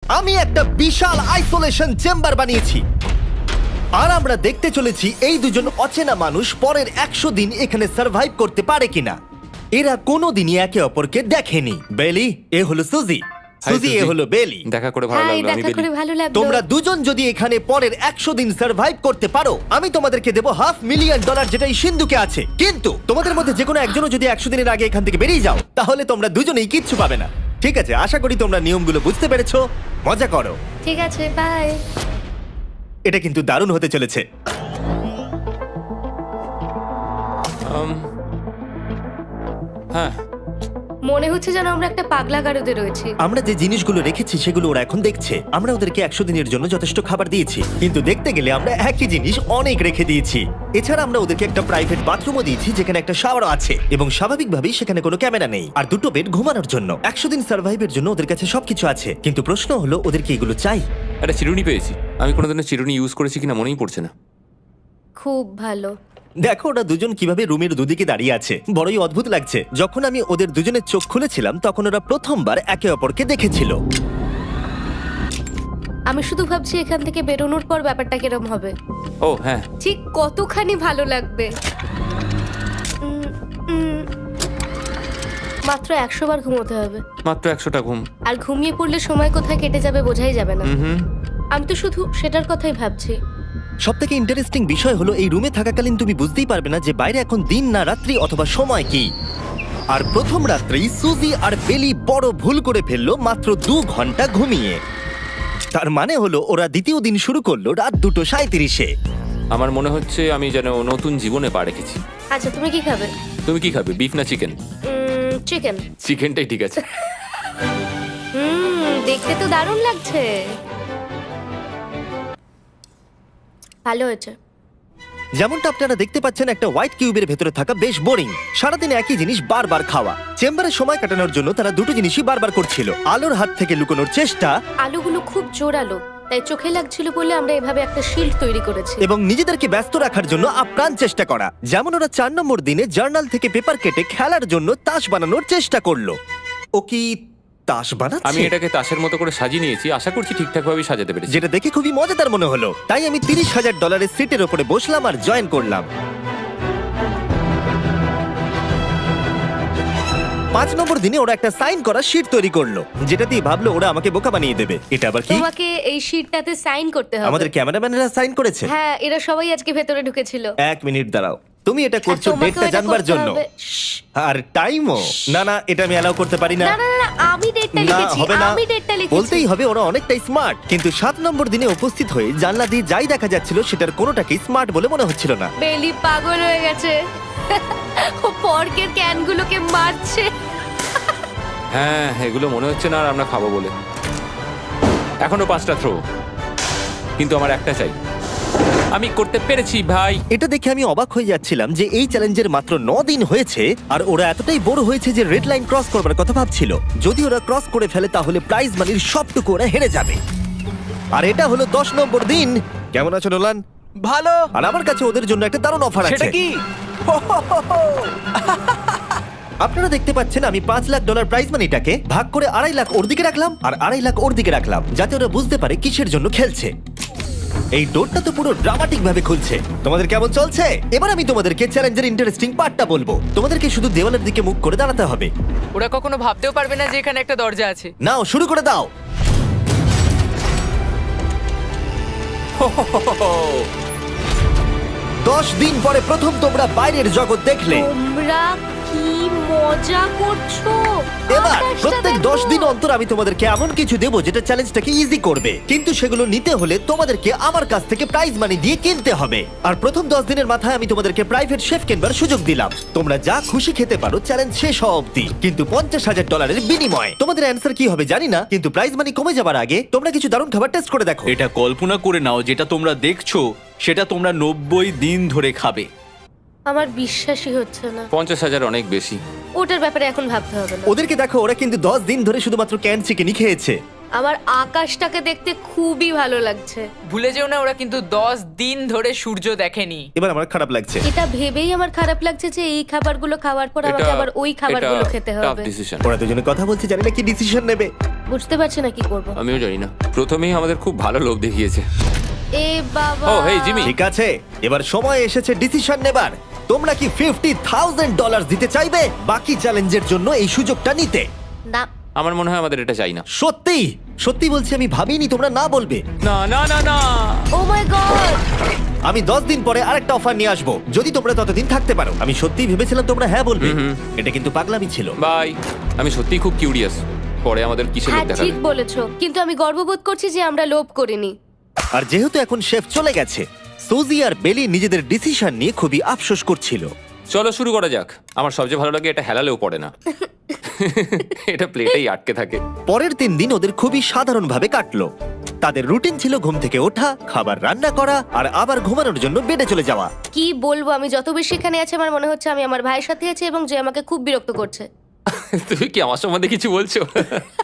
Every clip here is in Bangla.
আমি একটা বিশাল আইসোলেশন চেম্বার বানিয়েছি আর আমরা দেখতে চলেছি এই দুজন অচেনা মানুষ পরের 100 দিন এখানে সার্ভাইভ করতে পারে কিনা। এরা কোনোদিনই একে অপরকে দেখেনি। বেলি, এ হলো সুজি, সুজি এ হলো বেলি। দেখা করে ভালো হাই, লাগলো। আমি দেখা বেলি। করে ভালো লাগলো। তোমরা দুজন যদি এখানে পরের 100 দিন সার্ভাইভ করতে পারো, আমি তোমাদেরকে দেবো $500,000 যেটা এই সিন্ধুকে আছে। কিন্তু তোমাদের মধ্যে যে কোনো একজনও যদি 100 দিনের আগে এখান থেকে বেরিয়ে যাও, তাহলে তোমরা দুজনেই কিচ্ছু পাবে না। ঠিক আছে, আশা করি তোমরা নিয়মগুলো বুঝতে পেরেছো। মজা করো। ঠিক আছে, বাই। এটা কিন্তু দারুণ হতে চলেছে। হ্যাঁ, মনে হচ্ছে যেন আমরা একটা পাগলা গারদে রয়েছি। আমরা যে জিনিসগুলো রেখেছি সেগুলো ওরা এখন দেখছে। আমরা ওদেরকে 100 দিনের জন্য যথেষ্ট খাবার দিয়েছি, কিন্তু দেখতে গেলে আমরা একই জিনিস অনেক রেখে দিয়েছি। এছাড়া আমরা ওদেরকে একটা প্রাইভেট বাথরুমও দিয়েছি যেখানে একটা শাওয়ারও আছে, এবং স্বাভাবিকভাবেই সেখানে কোনো ক্যামেরা নেই, আর দুটো বেড ঘুমানোর জন্য। 100 দিন সার্ভাইভের জন্য ওদের কাছে সবকিছু আছে, কিন্তু প্রশ্ন হলো ওদেরকে এগুলো চাই। একটা চিরুনি পেয়েছি। আমি কোনোদিনও চিরুনি ইউজ করেছি কিনা মনেই পড়ছে না। খুব ভালো। দেখো ওরা দুজন কিভাবে রুমের দুদিকে দাঁড়িয়ে আছে, বড়ই অদ্ভুত লাগছে। যখন আমি ওদের দুজনের চোখ খুলেছিলাম তখন ওরা প্রথমবার একে অপরকে দেখেছিল। আমি শুধু ভাবছি এখান থেকে বেরোনোর পর ব্যাপারটা কিরম হবে। ও হ্যাঁ, ঠিক কতখানি ভালো লাগবে। মাত্র 100 বার ঘুমোতে হবে, মাত্র 100টা ঘুম। আর ঘুমিয়ে পড়লে সময় কোথায় কেটে যাবে বোঝাই যাবে না। হুম। আমি তো শুধু সেটার কথাই ভাবছি। সবথেকে ইন্টারেস্টিং বিষয় হলো এই রুমে থাকাকালীন তুমি বুঝতেই পারবে না যে বাইরে এখন দিন না রাত্রি অথবা সময় কি। আর প্রথম রাত্রেই সুজি আর বেলি বড় ভুল করে ফেললো মাত্র 2 ঘন্টা ঘুমিয়ে। তার মানে হলো ওরা দ্বিতীয় দিন শুরু করলো রাত 2:37-এ। আমার মনে হচ্ছে আমি যেন নতুন জীবনে পা রেখেছি। আচ্ছা, তুমি কি খাবে? তুমি কি খাবে, বিফ না চিকেন? চিকেন। চিকেনটাই ঠিক আছে। দেখতে তো দারুণ লাগছে। ভালো হয়েছে। যেমনটা আপনারা দেখতে পাচ্ছেন, একটা হোয়াইট কিউবের ভেতরে থাকা বেশ বোরিং। সারাদিন একই জিনিস বারবার খাওয়া। চেম্বারে সময় কাটানোর জন্য তারা দুটো জিনিসই বারবার করছিল: আলোর হাত থেকে লুকোনোর চেষ্টা আলুগুলো খুব জোরালো, তাই চোখে লাগছিল বলে আমরা এভাবে একটা শিল্ড তৈরি করেছি। এবং নিজেদেরকে ব্যস্ত রাখার জন্য আপ্রাণ চেষ্টা করা। যেমন ওরা 4 নম্বর দিনে জার্নাল থেকে পেপার কেটে খেলার জন্য তাস বানানোর চেষ্টা করলো। ও কি তাস বানাচ্ছে? আমি এটাকে তাসের মতো করে সাজিয়ে নিয়েছি, আশা করছি ঠিকঠাক ভাবে সাজাতে পেরেছি। যেটা দেখে খুবই মজাদার মনে হলো, তাই আমি $30,000 সিটের উপরে বসলাম আর জয়েন করলাম। 5 নম্বর দিনে ওরা একটা সাইন করা শিট তৈরি করলো, যেটা দিয়ে ভাবলো ওরা আমাকে বোকা বানিয়ে দেবে। এটা আবার কি? তোমাকে এই শিটটাতে সাইন করতে হবে। আমাদের ক্যামেরাম্যানেরা সাইন করেছে। হ্যাঁ, এরা সবাই আজকে ভেতরে ঢুকেছিল। 1 মিনিট দাঁড়াও, তুমি এটা আর করছো তোমাকেও ডেটটা এটা জানবার করতে জন্য? হবে। শ্শ্। আর টাইমও? না না, এটা আমি অ্যালাউ করতে পারি না। না না না, আমি ডেটটা না, লিখেছি। হবে না। আমি ডেটটা লিখেছি। বলতেই হবে ওরা অনেকটাই স্মার্ট, কিন্তু 7 নম্বর দিনে উপস্থিত হয়ে জানলা দিয়ে যাই দেখা যাচ্ছিল সেটার কোনোটাকেই স্মার্ট বলে মনে হচ্ছিল না। বেলি পাগল হয়ে গেছে। ও পর্কের ক্যানগুলোকে মারছে। হ্যাঁ, এগুলো মনে হচ্ছে না আর আমরা খাবো বলে। এখনো 5টা থ্রো, কিন্তু আমার একটা চাই। আমি করতে পেরেছি ভাই। এটা দেখে আমি অবাক হয়ে যাচ্ছিলাম যে এই চ্যালেঞ্জের মাত্র 9 দিন হয়েছে আর ওরা এতটাই বোর হয়েছে যে রেড লাইন ক্রস করবার কথা ভাবছিল। যদি ওরা ক্রস করে ফেলে তাহলে প্রাইজ মানির সবটুকু ওরা হেরে যাবে। আর এটা হলো 10 নম্বর দিন। কেমন আছো নোলান? ভালো। আর আমার কাছে ওদের জন্য একটা দারুণ অফার আছে। সেটা কি? আপনারা দেখতে পাচ্ছেন আমি $5 লাখ প্রাইজ মানিটাকে ভাগ করে 2.5 লাখ ওর দিকে রাখলাম আর 2.5 লাখ ওর দিকে রাখলাম, যাতে ওরা বুঝতে পারে কিসের জন্য খেলছে। এই ডোরটা তো পুরো ড্রামাটিক ভাবে খুলছে। তোমাদের কেমন চলছে? এবার আমি তোমাদেরকে চ্যালেঞ্জের ইন্টারেস্টিং পার্টটা বলবো। তোমাদেরকে শুধু দেওয়ালের দিকে মুখ করে দাঁড়াতে হবে। ওরা কখনো ভাবতেও পারবে না যে এখানে একটা দরজা আছে। নাও শুরু করে দাও। দশ দিন পরে প্রথম তোমরা বাইরের জগৎ দেখলে। তোমরা কি মজা করছো? এবার আকাশটা প্রত্যেক দেখো। 10 দিন অন্তর আমি তোমাদেরকে এমন কিছু দেবো যেটা চ্যালেঞ্জটাকে ইজি করবে, কিন্তু সেগুলো নিতে হলে তোমাদেরকে আমার কাছ থেকে প্রাইজ মানি দিয়ে কিনতে হবে। আর প্রথম 10 দিনের মাথায় আমি তোমাদেরকে প্রাইভেট শেফ কেনবার সুযোগ দিলাম। তোমরা যা খুশি খেতে পারো চ্যালেঞ্জ শেষ হওয়া অবধি, কিন্তু $50,000 বিনিময়ে। তোমাদের অ্যান্সার কি হবে জানি না, কিন্তু প্রাইজ মানি কমে যাবার আগে তোমরা কিছু দারুণ খাবার টেস্ট করে দেখো। এটা কল্পনা করে নাও যেটা তোমরা দেখছো সেটা তোমরা 90 দিন ধরে খাবে। আমার বিশ্বাসই হচ্ছে না। 50,000 অনেক বেশি। ওটার ব্যাপারে এখন ভাবতে হবে না। ওদেরকে দেখো, ওরা কিন্তু 10 দিন ধরে শুধুমাত্র ক্যান চিকেনই খেয়েছে। আমার আকাশটাকে দেখতে খুবই ভালো লাগছে। ভুলে যেও না ওরা কিন্তু 10 দিন ধরে সূর্য দেখেনি। এবার আমার খারাপ লাগছে। এটা ভেবেই আমার খারাপ লাগছে যে এই খাবারগুলো খাওয়ার পর আমাকে আবার ওই খাবারগুলো খেতে হবে। ডিসিশন। ওরা দুজনে কথা বলছে, জানি না কি ডিসিশন নেবে। বুঝতে পারছি না কি করব। আমিও জানি না। প্রথমেই আমাদের খুব ভালো লোভ দেখিয়েছে। এ বাবা। ও হেই জিমি। ঠিক আছে, এবার সময় এসেছে ডিসিশন নেবার। তোমরা কি $50,000 দিতে চাইবে বাকি চ্যালেঞ্জের জন্য এই সুযোগটা নিতে? না। আমার মনে হয় আমাদের এটা চাই না। সত্যি সত্যি বলছি, আমি ভাবিনি তোমরা না বলবে। না না না না। ও মাই গড। আমি 10 দিন পরে আরেকটা অফার নিয়ে আসবো, যদি তোমরা ততদিন থাকতে পারো। আমি সত্যিই ভেবেছিলাম তোমরা হ্যাঁ বলবে। এটা কিন্তু পাগলামি ছিল। বাই। আমি সত্যিই খুব কিউরিয়াস, পরে আমাদের কিসের হ্যাঁ লোভ দেখাবে। ঠিক বলেছো, কিন্তু আমি গর্ববোধ করছি যে আমরা লোভ করিনি। আর যেহেতু এখন শেফ চলে গেছে, সুজি আর বেলি নিজেদের ডিসিশন নিয়ে খুবই আফসোস করছিল। চলো শুরু করা যাক। আমার সবচেয়ে ভালো লাগে এটা হেলালেও পড়ে না। এটা প্লেটেই আটকে থাকে। পরের 3 দিন ওদের খুবই সাধারণভাবে কাটলো। তাদের রুটিন ছিল ঘুম থেকে ওঠা, খাবার রান্না করা আর আবার ঘুমানোর জন্য বেডে চলে যাওয়া। কি বলবো, আমি যত বেশি এখানে আছি আমার মনে হচ্ছে আমি আমার ভাইয়ের সাথে আছি এবং যে আমাকে খুব বিরক্ত করছে। তুমি কি আমার সম্বন্ধে কিছু বলছো?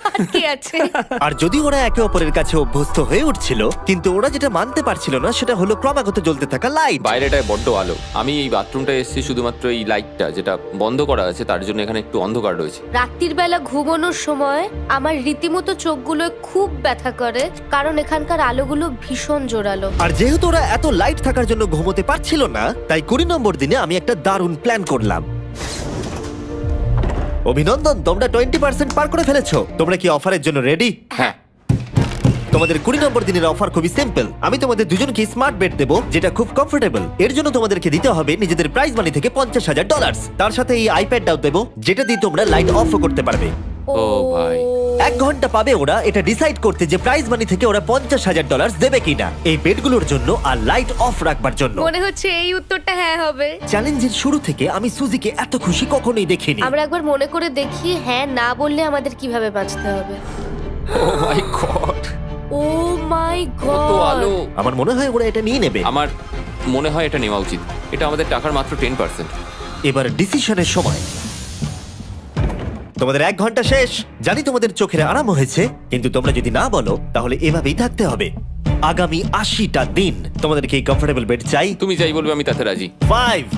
আর কি আছে? আর যদি ওরা একে অপরের কাছে অভ্যস্ত হয়ে উঠছিল, কিন্তু ওরা যেটা মানতে পারছিল না সেটা হলো ক্রমাগত জ্বলতে থাকা লাইট। বাইরেটায় বড্ড আলো। আমি এই বাথরুমটায় এসেছি শুধুমাত্র এই লাইটটা যেটা বন্ধ করা আছে তার জন্য এখানে একটু অন্ধকার রয়েছে। রাত্রির বেলা ঘুমানোর সময় আমার রীতিমতো চোখগুলো খুব ব্যথা করে, কারণ এখানকার আলোগুলো ভীষণ জোরালো। আর যেহেতু ওরা এত লাইট থাকার জন্য ঘুমোতে পারছিল না, তাই 20 নম্বর দিনে আমি একটা দারুণ প্ল্যান করলাম। অভিনন্দন, তোমরা 20% পার করে ফেলেছো। তোমরা কি অফারের জন্য রেডি? হ্যাঁ। তোমাদের 20 নম্বর দিনের অফার খুবই সিম্পল। আমি তোমাদের দুজনকে স্মার্ট বেড দেবো, যেটা খুব কমফোর্টেবল। এর জন্য তোমাদেরকে দিতে হবে নিজেদের প্রাইজ মানি থেকে $50,000। তার সাথে এই আইপ্যাডটাও দেবো, যেটা দিয়ে তোমরা লাইট অফ করতে পারবে। ও ভাই। 1 ঘন্টা পাবে ওরা এটা ডিসাইড করতে যে প্রাইজ মানি থেকে ওরা $50,000 দেবে কিনা এই বেডগুলোর জন্য আর লাইট অফ রাখবার জন্য। মনে হচ্ছে এই উত্তরটা হ্যাঁ হবে। চ্যালেঞ্জের শুরু থেকে আমি সুজিকে এত খুশি কখনোই দেখিনি। আমরা একবার মনে করে দেখি হ্যাঁ না বললে আমাদের কিভাবে বাঁচতে হবে। ও মাই গড। ও মাই কত গড। আলো। আমার মনে হয় ওরা এটা নিয়ে নেবে। আমার মনে হয় এটা নেওয়া উচিত। এটা আমাদের টাকার মাত্র 10%। এবার ডিসিশনের সময়। তোমাদের 1 ঘন্টা শেষ। জানি তোমাদের চোখের আরাম হয়েছে, কিন্তু তোমরা যদি না বলো তাহলে এভাবেই থাকতে হবে আগামী 80টা দিন। তোমাদেরকে এই কমফোর্টেবল বেড চাই। তুমি যাই বলবে আমি তাতে রাজি। 5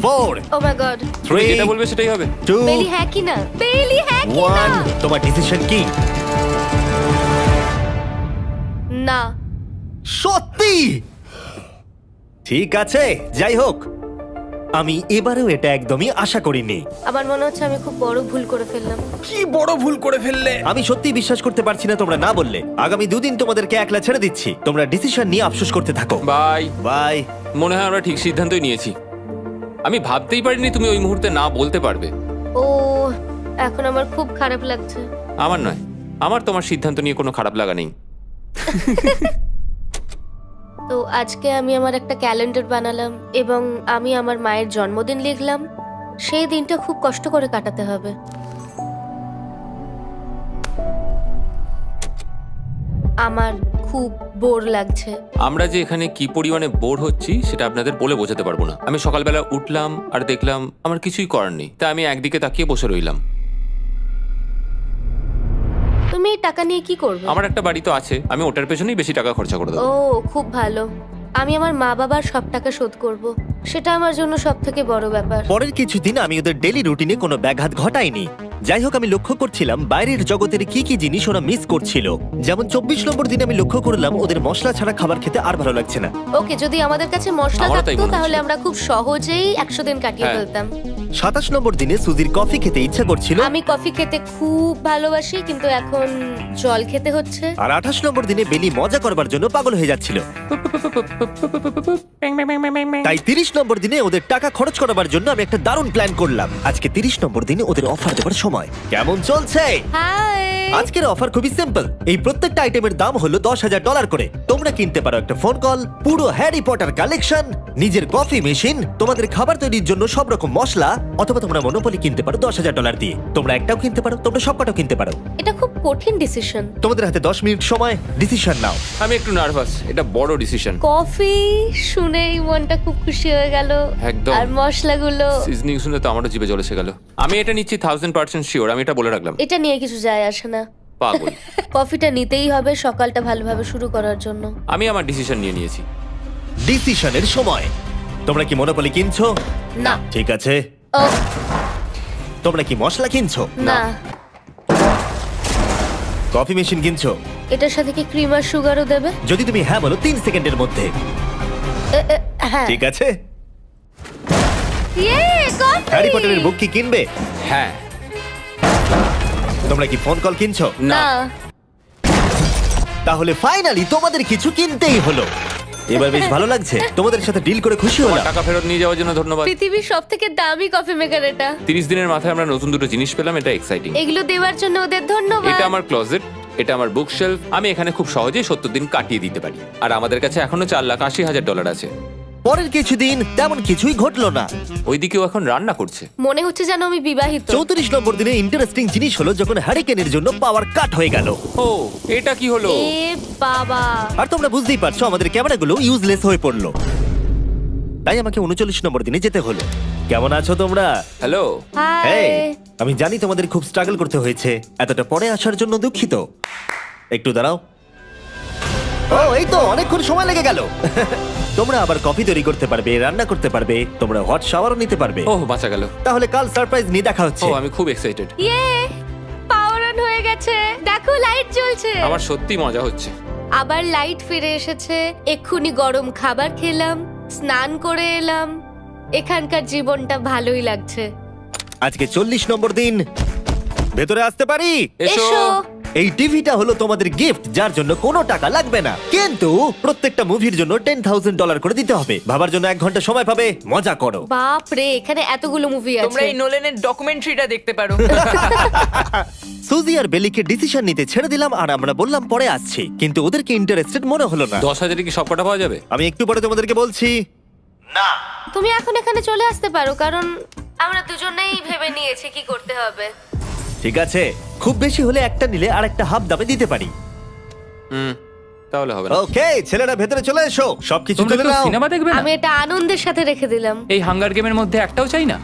4 ও মাই গড। তুমি 3 যেটা বলবে সেটাই হবে। 2 বেলি হ্যাঁ কি না? বেলি হ্যাঁ কি না? 1 তোমার ডিসিশন কি? না। সত্যি? ঠিক আছে, যাই হোক, আমি এবারেও এটা একদমই আশা করিনি। আমার মনে হচ্ছে আমি খুব বড় ভুল করে ফেললাম। কি বড় ভুল করে ফেললে। আমি সত্যি বিশ্বাস করতে পারছি না তোমরা না বললে। আগামী 2 দিন তোমাদেরকে একলা ছেড়ে দিচ্ছি। তোমরা ডিসিশন নিয়ে আফসোস করতে থাকো। বাই। বাই। মনে হয় আমরা ঠিক সিদ্ধান্তই নিয়েছি। আমি ভাবতেই পারিনি তুমি ওই মুহূর্তে না বলতে পারবে। ও এখন আমার খুব খারাপ লাগছে। আমার নয়, আমার তোমার সিদ্ধান্ত নিয়ে কোনো খারাপ লাগা নেই। তো আজকে আমি আমার একটা ক্যালেন্ডার বানালাম এবং আমি আমার মায়ের জন্মদিন লিখলাম। সেই দিনটা খুব কষ্ট করে কাটাতে হবে। আমার খুব বোর লাগছে। আমরা যে এখানে কি পরিমাণে বোর হচ্ছি সেটা আপনাদের বলে বোঝাতে পারবো না। আমি সকালবেলা উঠলাম আর দেখলাম আমার কিছুই করার নেই, তাই আমি একদিকে তাকিয়ে বসে রইলাম। তুমি এই টাকা নিয়ে কি করবে? আমার একটা বাড়ি তো আছে, আমি ওটার পেছনেই বেশি টাকা খরচা করে ও দেবো। খুব ভালো। আমি আমার মা বাবার সব টাকা শোধ করব। সেটা আমার জন্য সব থেকে বড় ব্যাপার। পরের কিছুদিন আমি ওদের ডেলি রুটিনে কোনো ব্যাঘাত ঘটাইনি। যাই হোক, আমি লক্ষ্য করছিলাম বাইরের জগতের কি কি জিনিস ওরা মিস করছিল। যেমন 24 নম্বর দিনে আমি লক্ষ্য করলাম ওদের মশলা ছাড়া খাবার খেতে আর ভালো লাগছে না। ওকে, যদি আমাদের কাছে মশলা আমারও তাই থাকতো মনে তাহলে হচ্ছিল। আমরা খুব সহজেই 100 দিন কাটিয়ে হ্যাঁ। ফেলতাম। 27 নম্বর দিনে সুজির কফি খেতে ইচ্ছা করছিল, আমি কফি খেতে খুব ভালোবাসি, কিন্তু এখন জল খেতে হচ্ছে। আর 28 নম্বর দিনে বেলি মজা করবার জন্য পাগল হয়ে যাচ্ছিল। তাই 30 নম্বর দিনে ওদের টাকা খরচ করাবার জন্য আমি একটা দারুণ প্ল্যান করলাম। আজকে 30 নম্বর দিনে ওদের অফার দেবার সময়। কেমন চলছে? হাই। আজকের অফার খুবই সিম্পল। এই প্রত্যেকটা আইটেমের দাম হলো $10,000 করে। তোমরা কিনতে পারো একটা ফোন কল, পুরো হ্যারি পটার কালেকশন, নিজের কফি মেশিন, তোমাদের খাবার তৈরির জন্য সব রকম মশলা, অথবা তোমরা মনোপলি কিনতে পারো $10,000 দিয়ে। তোমরা একটাও কিনতে পারো, তোমরা সবকটাও কিনতে পারো। এটা খুব কঠিন ডিসিশন। তোমাদের হাতে 10 মিনিট সময়, ডিসিশন নাও। আমি একটু নার্ভাস, এটা বড় ডিসিশন। কফি শুনেই মনটা খুব খুশি হয়ে গেল। একদম। আর মশলাগুলো, সিজনিং শুনে তো আমারও জিভে জল এসে গেল। আমি এটা নিচ্ছি 1000% শিওর, আমি এটা বলে রাখলাম। এটা নিয়ে কিছু যায় আসে না। পাগল। কফিটা নিতেই হবে সকালটা ভালোভাবে শুরু করার জন্য। আমি আমার ডিসিশন নিয়ে নিয়েছি। ডিসিশনের সময়। তোমরা কি মনোপলি কিনছো? না। ঠিক আছে। ও তোমরা কি মশলা কিনছো? না, কফি মেশিন কিনছো? এটার সাথে কি ক্রিম আর সুগারও দেবে? যদি তুমি হ্যাঁ বলো 3 সেকেন্ডের মধ্যে। হ্যাঁ। ঠিক আছে। ইয়ে, কফি! হ্যারি পটারের বুক কি কিনবে? হ্যাঁ। তোমরা কি ফোন কল কিনছো? না। তাহলে ফাইনালি তোমাদের কিছু কিনতেই হলো। এবার বেশ ভালো লাগছে। তোমাদের সাথে ডিল করে খুশি তোমার হলাম। টাকা ফেরত নিয়ে যাওয়ার জন্য ধন্যবাদ। পৃথিবীর সব থেকে দামি কফি মেকার এটা। 30 দিনের মাথায় আমরা নতুন দুটো জিনিস পেলাম, এটা এক্সাইটিং। এগুলো দেওয়ার জন্য ওদের ধন্যবাদ। এটা আমার ক্লোজেট, এটা আমার বুক শেলফ। আমি এখানে খুব সহজেই 70 দিন কাটিয়ে দিতে পারি। আর আমাদের কাছে এখনো $4,80,000 আছে। পরের কিছুদিন তেমন কিছুই ঘটলো না। ওইদিকেও এখন রান্না করছে। মনে হচ্ছে যেন আমি বিবাহিত। 34 নম্বর দিনে ইন্টারেস্টিং জিনিস হলো যখন হ্যারিকেনের জন্য পাওয়ার কাট হয়ে গেল। ও, এটা কি হলো? এ বাবা! আর তোমরা বুঝতেই পারছো আমাদের ক্যামেরাগুলো ইউজলেস হয়ে পড়লো। তাই আমাকে 39 নম্বর দিনে যেতে হলো। কেমন আছো তোমরা? হ্যালো। হাই। হেই, আমি জানি তোমাদের খুব স্ট্রাগল করতে হয়েছে। এতটা পরে আসার জন্য দুঃখিত। একটু দাঁড়াও। ও, এই তো অনেকক্ষণ সময় লেগে গেল। তোমরা আবার কফি তৈরি করতে পারবে, রান্না করতে পারবে, তোমরা হট শাওয়ারও নিতে পারবে। ওহ, বাঁচা গেল। তাহলে কাল সারপ্রাইজ নিয়ে দেখা হচ্ছে। ও, আমি খুব এক্সাইটেড। ইয়ে! পাওয়ার অন হয়ে গেছে। দেখো লাইট জ্বলছে। আমার সত্যি মজা হচ্ছে। আবার লাইট ফিরে এসেছে। এক্ষুনি গরম খাবার খেলাম, স্নান করে এলাম। এখানকার জীবনটা ভালোই লাগছে। আজকে 40 নম্বর দিন। ভেতরে আসতে পারি? এসো। এসো। এই টিভিটা হলো তোমাদের গিফট, যার জন্য কোনো টাকা লাগবে না, কিন্তু প্রত্যেকটা মুভির জন্য $10,000 করে দিতে হবে। ভাবার জন্য 1 ঘন্টা সময় পাবে। মজা করো। বাপ রে, এখানে এতগুলো মুভি তোমরা আছে। এই নোলেনের ডকুমেন্টারিটা দেখতে পারো। সুজি আর বেলিকে ডিসিশন নিতে ছেড়ে দিলাম আর আমরা বললাম পরে আসছি, কিন্তু ওদেরকে ইন্টারেস্টেড মনে হলো না। 10,000 কি সবকটা পাওয়া যাবে? আমি একটু পরে তোমাদেরকে বলছি। না, তুমি এখন এখানে চলে আসতে পারো, কারণ আমরা দুজনেই ভেবে নিয়েছি কি করতে হবে। ঠিক আছে, খুব বেশি হলে একটা নিলে আর একটা হাফ দামে দিতে পারি। তাহলে হবে না। ওকে, ছেলেরা ভেতরে চলে এসো, সবকিছু তোমরা তুলে কেউ নাও। সিনেমা দেখবে না? আমি এটা আনন্দের সাথে রেখে দিলাম। এই হাঙ্গার গেমের মধ্যে একটাও চাই না।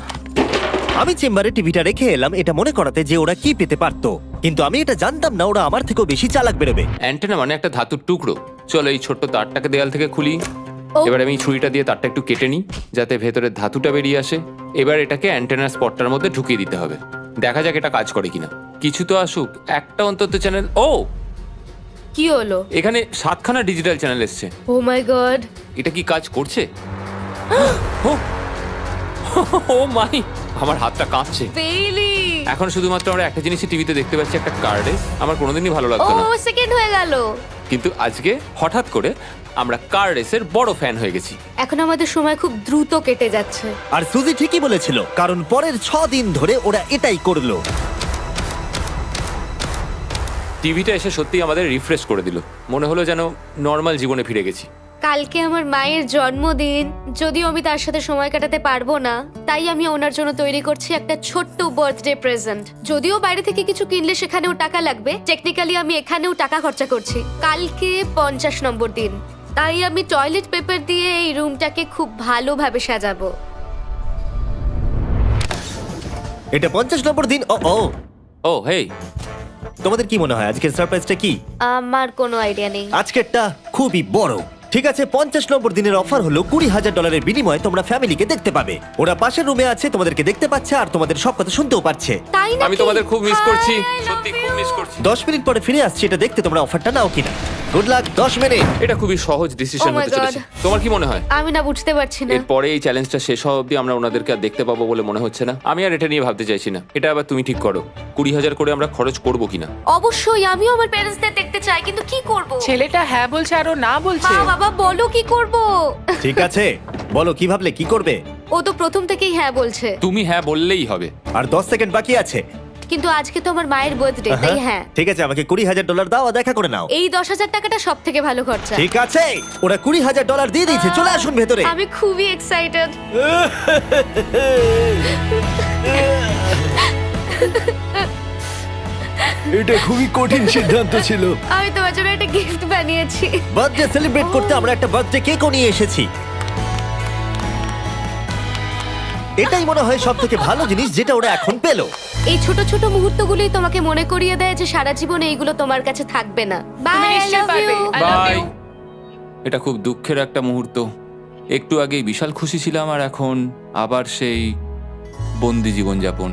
আমি চেম্বারে টিভিটা রেখে এলাম এটা মনে করাতে যে ওরা কি পেতে পারতো, কিন্তু আমি এটা জানতাম না ওরা আমার থেকেও বেশি চালাক বেরোবে। অ্যান্টেনা মানে একটা ধাতুর টুকরো। চলো এই ছোট্ট তারটাকে দেয়াল থেকে খুলি। ও। এবার আমি ছুরিটা দিয়ে তারটা একটু কেটে নিই যাতে ভেতরের ধাতুটা বেরিয়ে আসে। এবার এটাকে অ্যান্টেনার স্পটটার মধ্যে ঢুকিয়ে দিতে হবে। দেখা যাক এটা কাজ করে কিনা। কিছু তো আসুক, একটা অন্তত চ্যানেল। ও, কি হলো? এখানে 7খানা ডিজিটাল চ্যানেল এসছে। ও মাই গড! এটা কি কাজ করছে? ও, ও মাই, আমার হাতটা কাঁপছে। বেইলি! এখন শুধুমাত্র আমরা একটা জিনিসই টিভিতে দেখতে পাচ্ছি, একটা কার্ডে। আমার কোনোদিনই ভালো ও লাগতো না, সেকেন্ড হয়ে গেল। কিন্তু আজকে হঠাৎ করে আমরা কার রেসের বড় ফ্যান হয়ে গেছি। এখন আমাদের সময় খুব দ্রুত কেটে যাচ্ছে। আর সুজি ঠিকই বলেছিল, কারণ পরের 6 দিন ধরে ওরা এটাই করলো। টিভিটা এসে সত্যি আমাদের রিফ্রেশ করে দিল। মনে হলো যেন নর্মাল জীবনে ফিরে গেছি। কালকে আমার মায়ের জন্মদিন, যদিও আমি তার সাথে সময় কাটাতে পারবো না, তাই আমি ওনার জন্য তৈরি করছি একটা ছোট্ট বার্থডে প্রেজেন্ট। যদিও বাইরে থেকে কিছু কিনলে সেখানেও টাকা লাগবে, টেকনিক্যালি আমি এখানেও টাকা খরচা করছি। কালকে 50 নম্বর দিন, তাই আমি টয়লেট পেপার দিয়ে এই রুমটাকে খুব ভালোভাবে সাজাবো। এটা 50 নম্বর দিন। ও ও, ও হেই, তোমাদের কি মনে হয় আজকের সারপ্রাইজটা কি? আমার কোনো আইডিয়া নেই। আজকেরটা খুবই বড়। ঠিক আছে, 50 নম্বর দিনের অফার হলো $20,000 বিনিময়ে তোমরা ফ্যামিলিকে দেখতে পাবে। ওরা পাশের রুমে আছে, তোমাদেরকে দেখতে পাচ্ছে আর তোমাদের সব কথা শুনতেও পাচ্ছে। তাই না? আমি তোমাদের খুব মিস করছি, সত্যি খুব মিস করছি। 10 মিনিট পরে ফিরে আসছি এটা দেখতে তোমরা অফারটা নাও কিনা। Good luck. 10 মিনিট। এটা খুবই সহজ ডিসিশন Oh my হতে চলেছে। God. তোমার কি মনে হয়? আমি না বুঝতে পারছি না। এরপরে এই চ্যালেঞ্জটা শেষ হওয়া অবধি আমরা ওনাদেরকে আর দেখতে পাবো বলে মনে হচ্ছে না। আমি আর এটা নিয়ে ভাবতে চাইছি না। এটা আবার তুমি ঠিক করো, 20,000 করে আমরা খরচ করবো কিনা। অবশ্যই আমিও আমার প্যারেন্টসদের দেখতে চাই, কিন্তু কি করব? ছেলেটা হ্যাঁ বলছে আর ও না বলছে। মা বাবা বলো কি করব? ঠিক আছে, বলো কি ভাবলে, কি করবে? ও তো প্রথম থেকেই হ্যাঁ বলছে, তুমি হ্যাঁ বললেই হবে। আর 10 সেকেন্ড বাকি আছে। কিন্তু আজকে তো আমার মায়ের বার্থডে, তাই হ্যাঁ। ঠিক আছে, আমাকে $20,000 দাও আর দেখা করে নাও। এই 10,000 টাকাটা সব থেকে ভালো খরচা। ঠিক আছে, ওরা $20,000 দিয়ে দিয়েছে। চলে আসুন ভেতরে। আমি খুবই এক্সাইটেড। এটা খুবই কঠিন সিদ্ধান্ত ছিল। আমি তোমার জন্য একটা গিফট বানিয়েছি। বার্থডে সেলিব্রেট করতে আমরা একটা বার্থডে কেকও নিয়ে এসেছি। এটাই মনে হয় সব থেকে ভালো জিনিস যেটা ওরা এখন পেলো। এই ছোট ছোট মুহূর্তগুলোই তোমাকে মনে করিয়ে দেয় যে সারা জীবন এইগুলো তোমার কাছে থাকবে না। তুমি বাই, আই নিশ্চয়ই লাভ পারবে। You. I love bye. you. এটা খুব দুঃখের একটা মুহূর্ত। একটু আগেই বিশাল খুশি ছিলাম আর এখন আবার সেই বন্দি জীবনযাপন।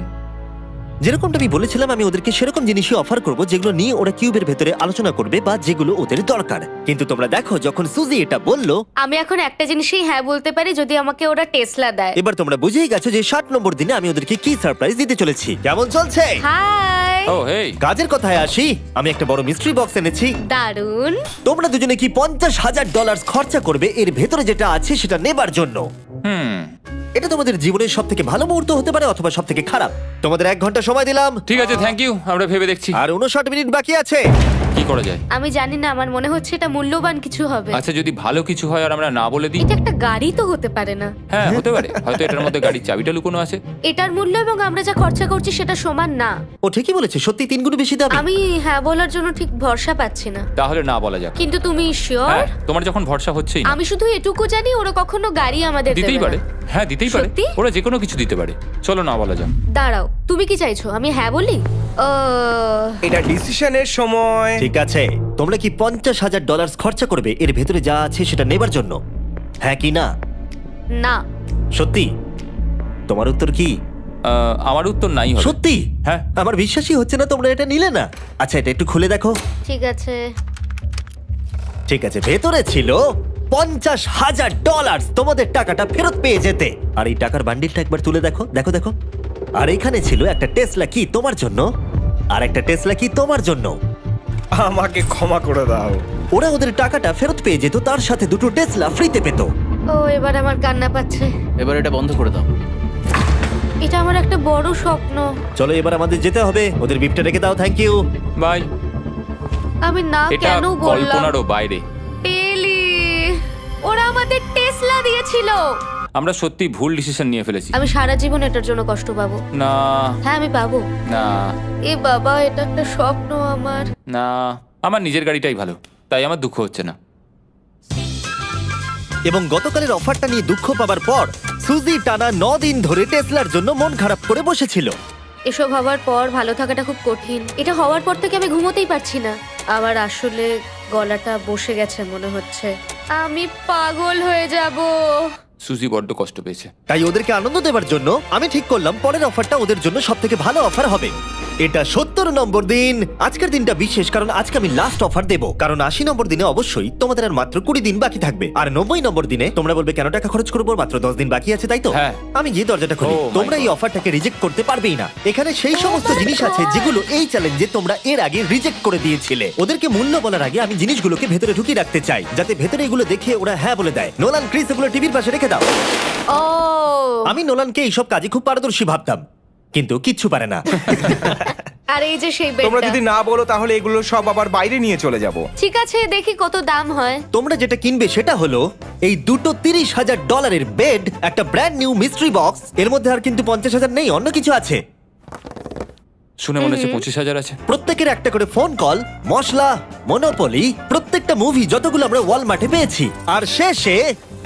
যেরকমটা আমি বলেছিলাম, আমি ওদেরকে সেরকম জিনিসই অফার করব যেগুলো নিয়ে ওরা কিউবের ভেতরে আলোচনা করবে বা যেগুলো ওদের দরকার। কিন্তু তোমরা দেখো, যখন সুজি এটা বললো, আমি এখন একটা জিনিসই হ্যাঁ বলতে পারি, যদি আমাকে ওরা টেসলা দেয়। এবার তোমরা বুঝেই গেছো যে 60 নম্বর দিনে আমি ওদেরকে কি সারপ্রাইজ দিতে চলেছি। কেমন চলছে? হাই, ও হেই, কাজের কথায় আসি, আমি একটা বড় মিস্ট্রি বক্স এনেছি। দারুন। তোমরা দুজনে কি $50,000 খরচা করবে এর ভেতরে যেটা আছে সেটা নেবার জন্য? এটা তোমাদের জীবনের সব থেকে ভালো মুহূর্ত হতে পারে অথবা সব থেকে খারাপ। তোমাদের 1 ঘন্টা সময় দিলাম ঠিক আছে, থ্যাংক ইউ। আমরা ভেবে দেখছি আর 59 মিনিট বাকি আছে। কি করা যায়। আমি জানি না, আমার মনে হচ্ছে এটা মূল্যবান কিছু হবে। আচ্ছা, যদি ভালো কিছু হয় আর আমরা না বলে দিই? এটা একটা গাড়ি তো হতে পারে না? হ্যাঁ, হতে পারে। হয়তো এটার মধ্যে গাড়ির চাবিটা লুকোনো আছে। এটার মূল্য এবং আমরা যা খরচা করছি সেটা সমান না। ও ঠিকই বলেছে, সত্যি 3 গুণ বেশি দাম। আমি হ্যাঁ বলার জন্য ঠিক ভরসা পাচ্ছি না। তাহলে না বলা যাক। কিন্তু তুমি শিওর? হ্যাঁ, তোমার যখন ভরসা হচ্ছেই না। আমি শুধু এটুকু জানি, ওরা কখনো গাড়ি আমাদের দিতেই দেবে পারে। না। হ্যাঁ, দিতেই পারে। সত্যি? ওরা যে কোনো কিছু দিতে পারে। চলো না বলা যাক। দাঁড়াও, তুমি কি চাইছো আমি হ্যাঁ বলি? এটা ডিসিশনের সময়। ঠিক আছে, তোমরা কি $50,000 খরচা করবে এর ভেতরে যা আছে সেটা নেবার জন্য? হ্যাঁ কি না? না। সত্যি? তোমার উত্তর কি? আমার উত্তর নাই হবে। সত্যি? হ্যাঁ। আমার বিশ্বাসই হচ্ছে না তোমরা এটা নিলে না। আচ্ছা, এটা একটু খুলে দেখো। ঠিক আছে। ঠিক আছে, ভেতরে ছিল $50,000। তোমাদের টাকাটা ফেরত পেয়ে যেতে। আর এই টাকার বান্ডিলটা একবার তুলে দেখো, দেখো দেখো। আর এখানে ছিল একটা টেসলা কি তোমার জন্য, আর একটা টেসলা কি তোমার জন্য। আমাকে ক্ষমা করে দাও। ওরা ওদের টাকাটা ফেরত পেয়ে যেত, তার সাথে দুটো টেসলা ফ্রিতে পেত। ও, এবার আমার কান্না পাচ্ছে। এবার এটা বন্ধ করে দাও। এটা আমার একটা বড় স্বপ্ন। চলো এবার আমাদের যেতে হবে। ওদের বিপটা রেখে দাও। Thank you. বাই। আমি না এটা কেন বললাম? কল্পনারও বাইরে। টেলি, ওরা আমাদের টেসলা দিয়েছিল। আমরা সত্যি ভুল ডিসিশন নিয়ে ফেলেছি। আমি সারা জীবন এটার জন্য কষ্ট পাবো। না হ্যাঁ, আমি পাবো। না এ বাবা, এটা একটা স্বপ্ন আমার। না, আমার নিজের গাড়িটাই ভালো, তাই আমার দুঃখ হচ্ছে না। এবং গতকালের অফারটা নিয়ে দুঃখ পাবার পর সুজি টানা 9 দিন ধরে টেসলার জন্য মন খারাপ করে বসেছিল। এসব হওয়ার পর ভালো থাকাটা খুব কঠিন। এটা হওয়ার পর থেকে আমি ঘুমোতেই পারছি না। আমার আসলে গলাটা বসে গেছে মনে হচ্ছে। আমি পাগল হয়ে যাব। সুজি বড্ড কষ্ট পেয়েছে। তাই ওদেরকে আনন্দ দেওয়ার জন্য আমি ঠিক করলাম পরের অফারটা ওদের জন্য সব থেকে ভালো অফার হবে। এটা 70 নম্বর দিন। আজকের দিনটা বিশেষ কারণ আজকে আমি লাস্ট অফার দেব। কারণ 80 নম্বর দিনে অবশ্যই তোমাদের আর মাত্র 20 দিন বাকি থাকবে। আর 90 নম্বর দিনে তোমরা বলবে কেন টাকা খরচ করবো, মাত্র 10 দিন বাকি আছে, তাই তো? হ্যাঁ। আমি গিয়ে দরজাটা খুলি। Oh my তোমরা এই God. অফারটাকে রিজেক্ট করতে পারবেই না। এখানে সেই সমস্ত জিনিস আছে যেগুলো এই চ্যালেঞ্জে তোমরা এর আগে রিজেক্ট করে দিয়েছিলে। ওদেরকে মূল্য বলার আগে আমি জিনিসগুলোকে ভেতরে ঢুকিয়ে রাখতে চাই, যাতে ভেতরে এগুলো দেখে ওরা হ্যাঁ বলে দেয়। নোলান, ক্রিস, এগুলো টিভির পাশে রেখে দাও। ও, আমি নোলানকে এইসব কাজে খুব পারদর্শী ভাবতাম, কিন্তু কিচ্ছু পারে না। আর এই যে সেই তোমরা বেডটা। যদি না বলো তাহলে এগুলো সব আবার বাইরে নিয়ে চলে যাব। ঠিক আছে, দেখি কত দাম হয়। তোমরা যেটা কিনবে সেটা হলো এই দুটো $30,000 বেড, একটা ব্র্যান্ড নিউ মিস্ট্রি বক্স। এর মধ্যে আর কিন্তু 50,000 নেই, অন্য কিছু আছে। শুনে মনে হচ্ছে 25,000 আছে। প্রত্যেকের একটা করে ফোন কল, মশলা, মনোপলি, প্রত্যেকটা মুভি যতগুলো আমরা ওয়ালমার্টে পেয়েছি, আর শেষে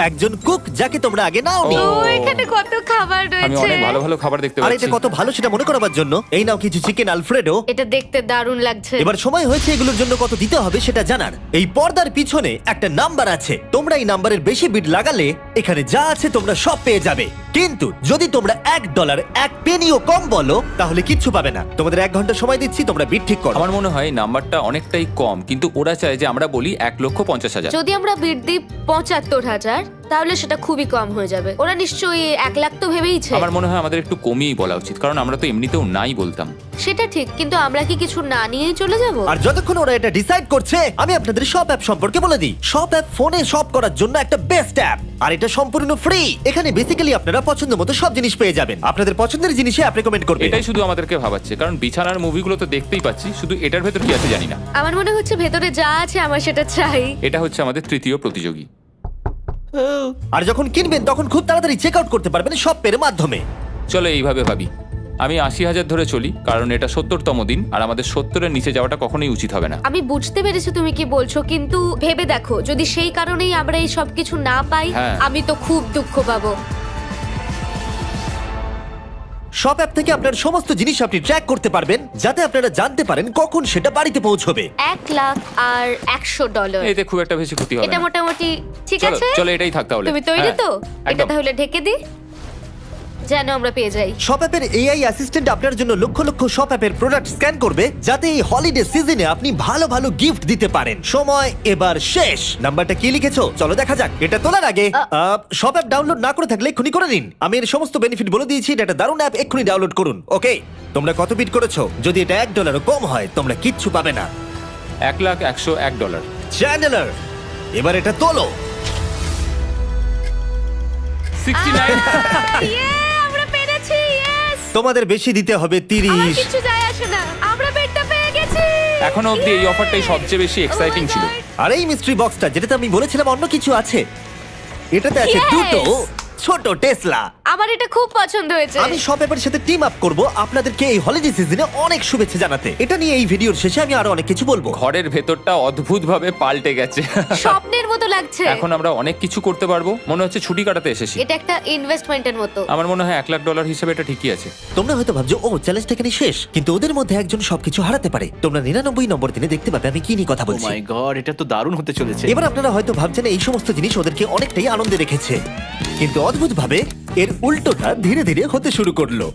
একজন কুক যাকে তোমরা আগে নাওনি। ও। ও, এখানে কত খাবার আমি রয়েছে। অনেক ভালো ভালো খাবার দেখতে আর পাচ্ছি। এটা কত ভালো সেটা মনে করাবার জন্য এই নাও কিছু চিকেন আলফ্রেডো। এটা দেখতে দারুণ লাগছে। এবার সময় হয়েছে এগুলোর জন্য কত দিতে হবে সেটা জানার। এই পর্দার পিছনে একটা নাম্বার আছে। তোমরা এই নাম্বারের বেশি বিড লাগালে এখানে যা আছে তোমরা সব পেয়ে যাবে। কিন্তু যদি তোমরা $1 1 পেনিও কম বলো তাহলে কিচ্ছু পাবে না। তোমাদের 1 ঘন্টা সময় দিচ্ছি, তোমরা বিড ঠিক করো। আমার মনে হয় নাম্বারটা অনেকটাই কম, কিন্তু ওরা চায় যে আমরা বলি 1,50,000। যদি আমরা বিড দিই 75,000, তাহলে সেটা খুবই কম হয়ে যাবে। ওরা নিশ্চয়ই 1 লাখ তো ভেবেইছে। আমার মনে হয় আমাদের একটু কমিয়েই বলা উচিত, কারণ আমরা তো এমনিতেও নাই বলতাম। সেটা ঠিক, কিন্তু আমরা কি কিছু না নিয়েই চলে যাব? আর যতক্ষণ ওরা এটা ডিসাইড করছে আমি আপনাদের শপ অ্যাপ সম্পর্কে বলে দিই। শপ অ্যাপ ফোনে শপ করার জন্য একটা বেস্ট অ্যাপ, আর এটা সম্পূর্ণ ফ্রি। এখানে বেসিক্যালি আপনারা পছন্দ মতো সব জিনিস পেয়ে যাবেন। আপনাদের পছন্দের জিনিসে অ্যাপ রেকমেন্ড করবে। এটাই শুধু আমাদেরকে ভাবাচ্ছে, কারণ বিছানার মুভিগুলো তো দেখতেই পাচ্ছি, শুধু এটার ভেতর কি আছে জানি না। আমার মনে হচ্ছে ভেতরে যা আছে আমার সেটা চাই। এটা হচ্ছে আমাদের তৃতীয় প্রতিযোগী। আর যখন কিনবেন তখন খুব তাড়াতাড়ি চেক আউট করতে পারবেন শপের মাধ্যমে। চলো এইভাবে ভাবি। আমি 80,000 ধরে চলি, কারণ এটা 70তম দিন, আর আমাদের 70-এর নিচে যাওয়াটা কখনোই উচিত হবে না। আমি বুঝতে পেরেছি তুমি কি বলছো, কিন্তু ভেবে দেখো যদি সেই কারণেই আমরা এই সব কিছু না পাই, হ্যাঁ। আমি তো খুব দুঃখ পাবো। শপ অ্যাপ থেকে আপনার সমস্ত জিনিস আপনি ট্র্যাক করতে পারবেন, যাতে আপনারা জানতে পারেন কখন সেটা বাড়িতে পৌঁছবে। $1,00,000 এতে খুব একটা বেশি ক্ষতি হবে এটা না। মোটামুটি ঠিক চলো আছে। চলো এটাই থাক তাহলে। তুমি তৈরি হ্যাঁ, তো? এটা একদম। তাহলে ঢেকে দি, যেন আমরা পেয়ে যাই। শপ অ্যাপের এআই অ্যাসিস্ট্যান্ট আপনার জন্য লক্ষ লক্ষ শপ অ্যাপের প্রোডাক্ট স্ক্যান করবে, যাতে এই হলিডে সিজনে আপনি ভালো ভালো গিফট দিতে পারেন। সময় এবার শেষ। নাম্বারটা কি লিখেছো চলো দেখা যাক। এটা তোলার আগে শপ অ্যাপ ডাউনলোড না করে থাকলে এক্ষুনি করে নিন। আমি এর সমস্ত বেনিফিট বলে দিয়েছি। এটা একটা দারুণ অ্যাপ, এক্ষুনি ডাউনলোড করুন। ওকে, তোমরা কত বিট করেছো? যদি এটা $1 কম হয় তোমরা কিচ্ছু পাবে না। $1,101 চ্যানেলার, এবার এটা তোলো। 69 আমরা পেরেছি, ইয়েস। তোমাদের বেশি দিতে হবে আমার 30। কিছু যায় আসে না, আমরা বেডটা পেয়ে গেছি। এখনো অবধি এই অফারটাই সবচেয়ে বেশি এক্সাইটিং ছিল। আর এই মিস্ট্রি বক্সটা, যেটাতে আমি বলেছিলাম অন্য কিছু আছে, এটাতে আছে Yes! দুটো ছোট টেসলা। আমার এটা খুব পছন্দ হয়েছে। আমি শপ অ্যাপের সাথে টিম আপ করব আপনাদেরকে এই হলিডে সিজনে অনেক শুভেচ্ছা জানাতে। এটা নিয়ে এই ভিডিওর শেষে আমি আরো অনেক কিছু বলবো। ঘরের ভেতরটা অদ্ভুতভাবে পাল্টে গেছে। স্বপ্নের মতো লাগছে। এখন আমরা অনেক কিছু করতে পারবো, মনে হচ্ছে ছুটি কাটাতে এসেছি। এটা একটা ইনভেস্টমেন্টের মতো। আমার মনে হয় $1,00,000 হিসেবে এটা ঠিকই আছে। তোমরা হয়তো ভাবছো ও চ্যালেঞ্জটা এখানে শেষ, কিন্তু ওদের মধ্যে একজন সবকিছু হারাতে পারে। তোমরা 99 নম্বর দিনে দেখতে পাবে আমি কি নিয়ে কথা ও বলছি। মাই গড, এটা তো দারুণ হতে চলেছে। এবার আপনারা হয়তো ভাবছেন এই সমস্ত জিনিস ওদেরকে অনেকটাই আনন্দে রেখেছে, কিন্তু অদ্ভুতভাবে এর উল্টোটা ধীরে ধীরে হতে শুরু করলো।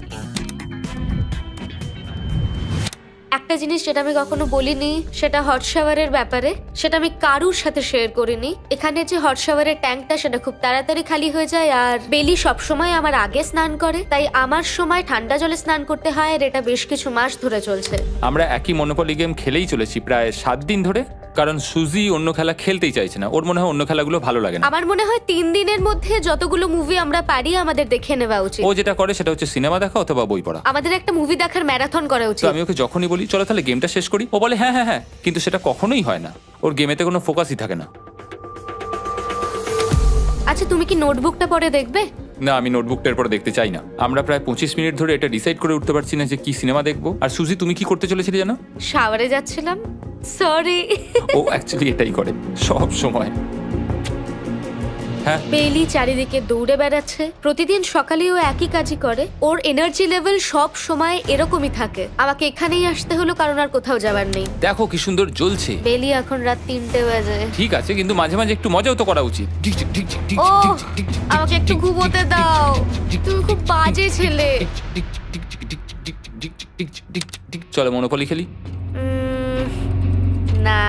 একটা জিনিস যেটা আমি কখনো বলিনি, সেটা হট শাওয়ারের ব্যাপারে। সেটা আমি কারুর সাথে শেয়ার করিনি। এখানে যে হট শাওয়ারের ট্যাঙ্কটা, সেটা খুব তাড়াতাড়ি খালি হয়ে যায়। আর বেলি সবসময় আমার আগে স্নান করে, তাই আমার সময় ঠান্ডা জলে স্নান করতে হয়। আর এটা বেশ কিছু মাস ধরে চলছে। আমরা একই মনোপলি গেম খেলেই চলেছি প্রায় 7 দিন ধরে, কারণ সুজি অন্য খেলা খেলতেই চাইছে না। ওর মনে হয় অন্য খেলাগুলো ভালো লাগে না। আমার মনে হয় 3 দিনের মধ্যে যতগুলো মুভি আমরা পারি আমাদের দেখে নেওয়া উচিত। ও যেটা করে সেটা হচ্ছে সিনেমা দেখা অথবা বই পড়া। আমাদের একটা মুভি দেখার ম্যারাথন করা তো উচিত। আমি ওকে যখনই বলি চলো তাহলে গেমটা শেষ করি, ও বলে হ্যাঁ হ্যাঁ হ্যাঁ, কিন্তু সেটা কখনোই হয় না। ওর গেমেতে কোনো ফোকাসই থাকে না। আচ্ছা, তুমি কি নোটবুকটা পরে দেখবে? না, আমি নোটবুকটার পর দেখতে চাই না। আমরা প্রায় 25 মিনিট ধরে এটা ডিসাইড করে উঠতে পারছি না যে কি সিনেমা দেখবো। আর সুজি, তুমি কি করতে চলেছিলে জানো? শাওয়ারে যাচ্ছিলাম। সরি। ও অ্যাকচুয়ালি এটাই করে সব সময়। হ্যাঁ, বেলি চারিদিকে দৌড়ে বেড়াচ্ছে। প্রতিদিন সকালে ও একই কাজই করে। ওর এনার্জি লেভেল সব সময় এরকমই থাকে। আমাকে এখানেই আসতে হলো, কারণ আর কোথাও যাবার নেই। দেখো কি সুন্দর জ্বলছে। বেলি এখন রাত 3টে বাজে। ঠিক আছে, কিন্তু মাঝে মাঝে একটু মজাও তো করা উচিত। ও, আমাকে একটু ঘুমোতে দাও। তুমি খুব বাজে ছেলে। চলো মনোপলি খেলি। না।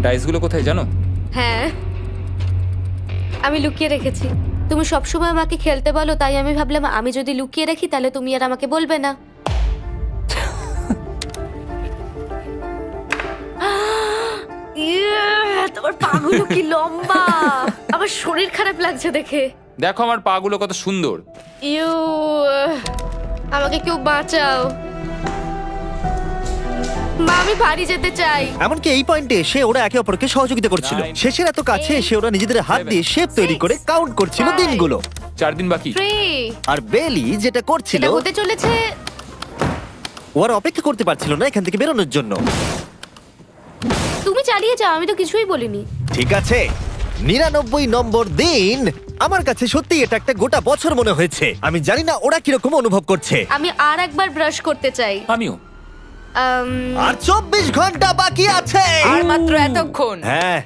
ডাইসগুলো কোথায় জানো? হ্যাঁ, আমি লুকিয়ে রেখেছি। তুমি সবসময় আমাকে খেলতে বলো, তাই আমি ভাবলাম আমি যদি লুকিয়ে রাখি তাহলে তুমি আর আমাকে বলবে না। তোমার পাগুলো কি লম্বা! আমার শরীর খারাপ লাগছে দেখে। দেখো আমার পাগুলো কত সুন্দর। ইউ, আমাকে কেউ বাঁচাও। মা, আমি বাড়ি যেতে চাই। এমনকি এই পয়েন্টে এসে ওরা একে অপরকে সহযোগিতা করছিল। Nine, শেষের এত কাছে 8, এসে ওরা নিজেদের হাত 7, দিয়ে শেপ তৈরি করে কাউন্ট করছিল 5, দিনগুলো। 4 দিন বাকি। 3, আর বেলি যেটা করছিল, এটা হতে চলেছে। ও আর অপেক্ষা করতে পারছিল না এখান থেকে বেরোনোর জন্য। তুমি চালিয়ে যাও, আমি তো কিছুই বলিনি। ঠিক আছে, 99 নম্বর দিন। আমার কাছে সত্যি এটা একটা গোটা বছর মনে হয়েছে। আমি জানি না ওরা কিরকম অনুভব করছে। আমি আর একবার ব্রাশ করতে চাই। আমিও। আর 24 ঘন্টা বাকি আছে। আর মাত্র এতক্ষণ। হ্যাঁ,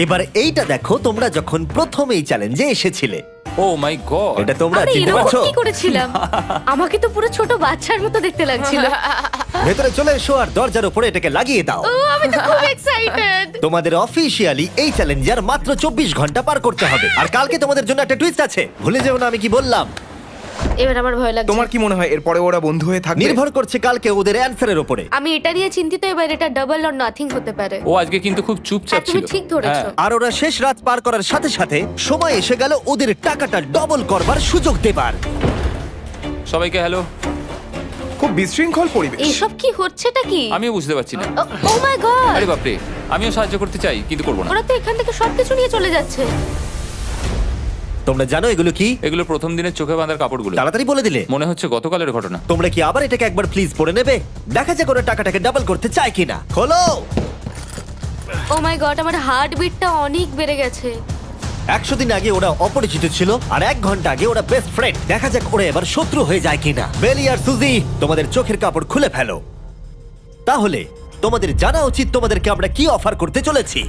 এবার এইটা দেখো, তোমরা যখন প্রথম এই চ্যালেঞ্জে এসেছিলে, ও মাই গড। এটা তোমরা আরে চিনতে এরকম পারছো? কি করেছিলাম? আমাকে তো পুরো ছোট বাচ্চার মতো দেখতে লাগছিল। ভেতরে চলে এসো আর দরজার উপরে এটাকে লাগিয়ে দাও। ও, আমি তো খুব এক্সাইটেড। তোমাদের অফিসিয়ালি এই চ্যালেঞ্জার মাত্র 24 ঘন্টা পার করতে হবে। আর কালকে তোমাদের জন্য একটা টুইস্ট আছে, ভুলে যেও না আমি কি বললাম। এবার আমার ভয় লাগছে। তোমার কি মনে হয় এরপরে ওরা বন্ধু হয়ে থাকবে? নির্ভর করছে কালকে ওদের অ্যানসারের উপরে। আমি এটা নিয়ে চিন্তিত। এবার এটা ডাবল অর নাথিং হতে পারে। ও আজকে কিন্তু খুব চুপচাপ হ্যাঁ, তুমি ছিল। ঠিক ধরেছো। হ্যাঁ। আর ওরা শেষ রাত পার করার সাথে সাথে সময় এসে গেল ওদের টাকাটা ডবল করবার সুযোগ দেবার। সবাইকে হ্যালো। খুব বিশৃঙ্খল পরিবেশ। এসব কি হচ্ছেটা কি? আমিও বুঝতে পারছি না। ও মাই গড! আরে বাপরে, আমিও সাহায্য করতে চাই কিন্তু করবো না। ওরা তো এখান থেকে সবকিছু নিয়ে চলে যাচ্ছে। তোমরা জানো এগুলো কি? এগুলো প্রথম দিনের চোখে বাঁধার কাপড়গুলো। তাড়াতাড়ি বলে দিলে। মনে হচ্ছে গতকালের ঘটনা। তোমরা কি আবার এটাকে একবার প্লিজ পড়ে নেবে? দেখা যাক ওরা টাকাটাকে ডাবল করতে চায় কিনা। খোলো। ও মাই গড, আমার হার্ট বিটটা অনেক বেড়ে গেছে। 100 দিন আগে ওরা অপরিচিত ছিল আর 1 ঘন্টা আগে ওরা বেস্ট ফ্রেন্ড। দেখা যাক ওরা এবার শত্রু হয়ে যায় কিনা। বেলি আর সুজি, তোমাদের চোখের কাপড় খুলে ফেলো। তাহলে তোমাদের জানা উচিত তোমাদেরকে আমরা কি অফার করতে চলেছি।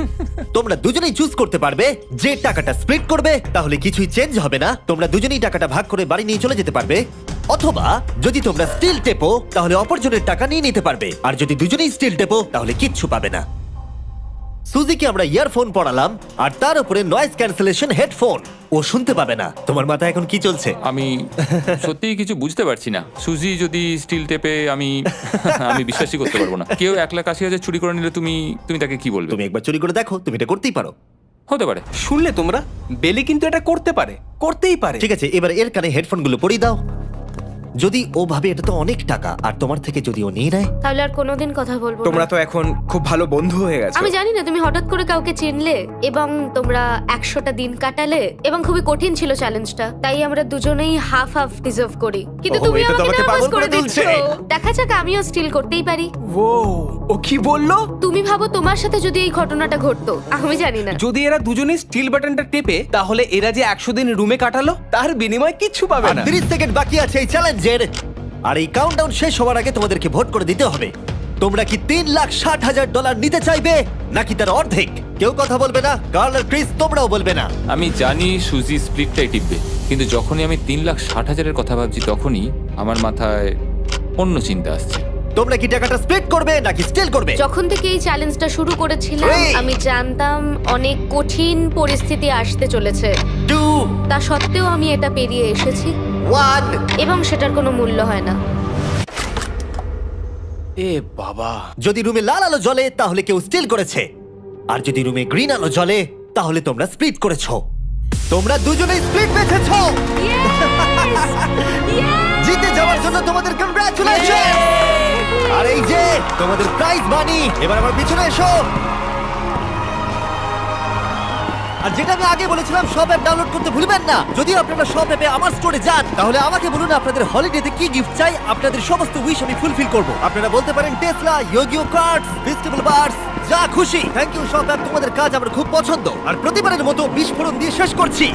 তোমরা দুজনেই চুজ করতে পারবে যে টাকাটা স্প্লিট করবে, তাহলে কিছুই চেঞ্জ হবে না। তোমরা দুজনেই টাকাটা ভাগ করে বাড়ি নিয়ে চলে যেতে পারবে। অথবা যদি তোমরা স্টিল টেপো তাহলে অপরজনের টাকা নিয়ে নিতে পারবে, আর যদি দুজনেই স্টিল টেপো তাহলে কিচ্ছু পাবে না। সুজিকে আমরা ইয়ারফোন পড়ালাম আর তার উপরে নয়েজ ক্যান্সেলেশন হেডফোন। ও শুনতে পাবে না। তোমার মাথায় এখন কি চলছে? আমি সত্যিই কিছু বুঝতে পারছি না। সুজি যদি স্টিল টেপে, আমি বিশ্বাসই করতে পারবো না। কেউ 1,80,000 চুরি করে নিলে তুমি তাকে কি বলবে? তুমি একবার চুরি করে দেখো, তুমি এটা করতেই পারো। হতে পারে। শুনলে তোমরা, বেলি কিন্তু এটা করতে পারে, করতেই পারে। ঠিক আছে, এবার এর কানে হেডফোনগুলো পরিয়ে দাও। যদি ও ভাবে এটা তো অনেক টাকা, আর তোমার থেকে যদি ও নিয়ে নেয়, তাহলে আর কোনোদিন কথা বলবো না। তোমরা তো এখন খুব ভালো বন্ধু হয়ে গেছো। আমি জানি না, তুমি হঠাৎ করে কাউকে চিনলে এবং তোমরা 100টা দিন কাটালে এবং খুবই কঠিন ছিল চ্যালেঞ্জটা, তাই আমরা দুজনেই হাফ হাফ ডিজার্ভ করি। কিন্তু ওহো, তুমি এটা তো আমাকে আমাকে নার্ভাস পাগল করে করে দিচ্ছ। তুলছে। দেখা যাক, আমিও স্টিল করতেই পারি। ও কি বললো? তুমি ভাবো তোমার সাথে যদি এই ঘটনাটা ঘটতো, আমি জানি না। যদি এরা দুজনেই স্টিল বাটনটা টেপে, তাহলে এরা যে 100 দিন রুমে কাটালো তার বিনিময়ে কিচ্ছু পাবে আর না। 30 সেকেন্ড বাকি আছে এই চ্যালেঞ্জের। আর এই কাউন্টডাউন শেষ হওয়ার আগে তোমাদেরকে ভোট করে দিতে হবে। তোমরা কি $3,60,000 নিতে চাইবে নাকি তার অর্ধেক? কেউ কথা বলবে না। কার্ল আর ক্রিস, তোমরাও বলবে না। আমি জানি সুজি স্প্লিটটাই টিপবে, কিন্তু যখনই আমি 3,60,000-এর কথা ভাবছি, তখনই আমার মাথায় অন্য চিন্তা আসছে। তোমরা কি টাকাটা স্প্লিট করবে নাকি স্টিল করবে? যখন থেকে এই চ্যালেঞ্জটা শুরু করেছিলাম, Three. আমি জানতাম অনেক কঠিন পরিস্থিতি আসতে চলেছে। 2, তা সত্ত্বেও আমি এটা পেরিয়ে এসেছি 1। এবং সেটার কোনো মূল্য হয় না। এ বাবা, যদি রুমে লাল আলো জ্বলে তাহলে কেউ স্টিল করেছে, আর যদি রুমে গ্রিন আলো জ্বলে তাহলে তোমরা স্প্লিট করেছো। তোমরা দুজনেই স্প্লিট বেঁচেছো। জিতে যাওয়ার জন্য তোমাদের কংগ্রাচুলেশন। আর এই যে তোমাদের প্রাইজ মানি। এবার আমার পিছনে এসো। আর যেটা আমি আগে বলেছিলাম, সব অ্যাপ ডাউনলোড করতে ভুলবেন না। যদি আপনারা সব অ্যাপে আমার স্টোরে যান, তাহলে আমাকে বলুন আপনাদের হলিডেতে কি গিফট চাই। আপনাদের সমস্ত উইশ আমি ফুলফিল করব। আপনারা বলতে পারেন টেসলা, ইয়োগিও কার্ডস, ফেস্টিভ্যাল বার্স, যা খুশি। থ্যাংক ইউ সব অ্যাপ, তোমাদের কাজ আমার খুব পছন্দ। আর প্রতিবারের মতো বিস্ফোরণ দিয়ে শেষ করছি।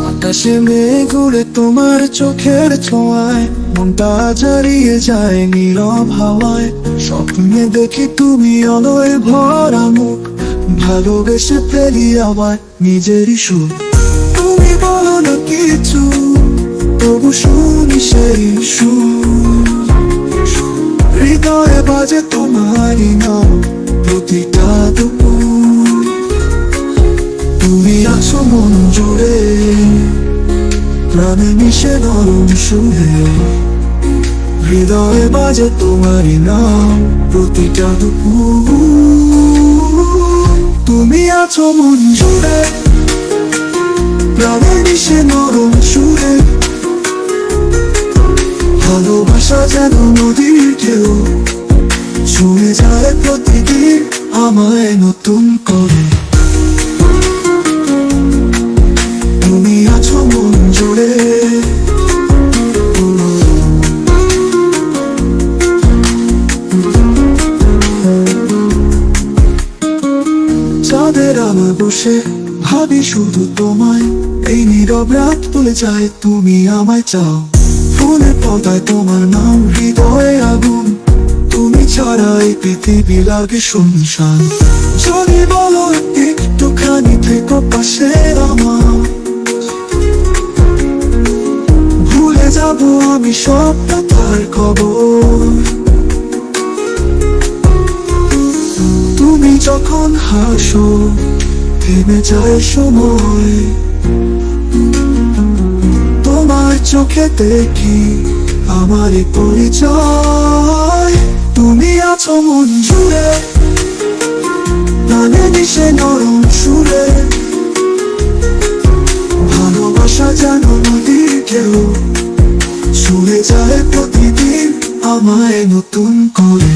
আকাশে মেঘ উড়ে তোমার চোখের ছোঁয়ায়, মনটা জড়িয়ে যায় নীরব হাওয়ায়। স্বপ্নে দেখি তুমি আলোয় ভরা মুখ, ভালোবেসে ফেলি আবার নিজেরই সুর। তুমি বলো না কিছু, তবু শুনি সেই সুর। হৃদয়ে বাজে তোমারই নাম প্রতিটা দুপুর। তুমি আছো মন জুড়ে, প্রাণে মিশে নরম সুরে। হৃদয়ে বাজে তোমারই নাম প্রতিটা দুপুর। তুমি আছো মন জুড়ে, প্রাণে মিশে নরম সুরে। ভালোবাসা যেন নদীর ঢেউ, ছুঁয়ে যায় প্রতিদিন আমায় নতুন করে। তুমি আছো মন জুড়ে, চাঁদের আলো বসে ভাবি শুধু তোমায়। এই নীরব রাত তুলে যায়, তুমি আমায় চাও। ফুলের পদায় তোমার নাম, হৃদয়ে আগুন। তুমি ছাড়া এই পৃথিবী লাগে শুনশান। যদি বলো একটুখানি থেকো পাশে আমার, ভুলে যাবো আমি সবটা তার খবর। তুমি যখন হাসো থেমে যায় সময়, তোমার চোখে দেখি আমার পরিচয়। তুমি আছো মন জুড়ে, প্রাণে মিশে নরম সুরে। ভালোবাসা যেন নদীর ঢেউ, ছুঁয়ে যায় প্রতিদিন আমায় নতুন করে।